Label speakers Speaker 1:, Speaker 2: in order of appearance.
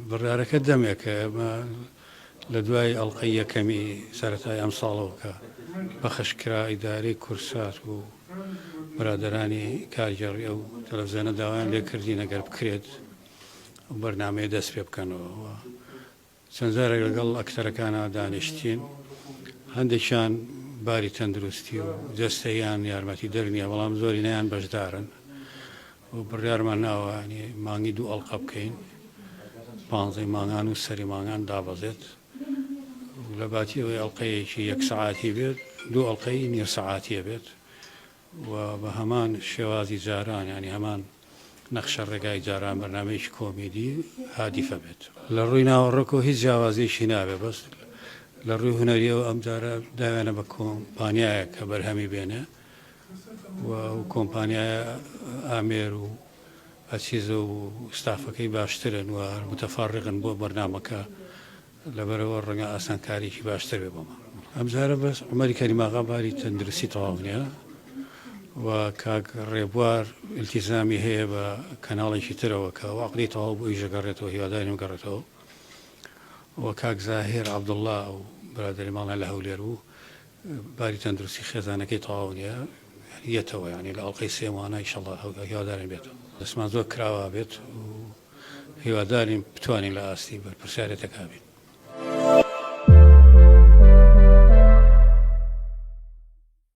Speaker 1: بڕیارەکە دەمێکە لە دوای ئەڵلقەی یەکەمی سەرەتای ئەم ساڵەوە کە بەخشکرا ئیدارەی کورسات و برادەرانی کارگەڕی ئەو تەلەڤیزیۆنە داوایان لێ کردین ئەگەر بکرێت بەرنامەیە دەست پێ بکەنەوە. چەند جارێک لەگەڵ ئەکتەرەکانە دانیشتین، هەندێکیان باری تەندروستی و جەستەیان یارمەتی دەرنیە، بەڵام زۆری نەیان بەشدارن و بڕیارمان ناوە مانگی 2 ئەڵلقە بکەین، 15 مانگان و سەری مانگان دابەزێت لە باتی ئەوەی ئەڵلقەیەکی 1 سەعاتی بێت، 2 ئەڵلقەی نیە سەعاتیە بێت و بە هەمان شێوازی جاران، ینی هەمان نەخشە ڕێگای جاران بەرنامەیەکی کۆمیدی هادیفە بێت. لە ڕووی ناوەڕۆکەوە هیچ جیاوازیشی نابێت، بەس لە ڕووی هونەریەوە ئەم جارە داوێنە بە کۆمپانیایە کە بەرهەمی بێنێ و کۆمپانیایە ئامێر و ئەچیزە و ستافەکەی باشترن و متەفەڕقن بۆ بەرنامەکە، لەبەرەوە ڕەنگە ئاسانکاریی باشتر بێ بۆمە. ئەم جارە بەس عومەری کەریماغا باری تەندروستی تەواو نییە و کاک ڕێبوار ئیلتیزامی هەیە بە کەناڵێکی ترەوە کە واقعی تەواو بۆ ئیژەگەڕێتەوە، هیواداریم گەڕێتەوە. و کاک زاهێر عەبدوڵڵا و برادەری ماڵیان لە هەولێر و باری تەندروستی خێزانەکەی تەواو نییە، یەتەوە، ینی لە ئەڵلقەی سێمانە ئینشەڵڵا هیوادارین بێتەوە. دەستمان زۆر کراوە بێت و هیواداریم بتوانین لە ئاستی بەرپرسیارەتەکە بین.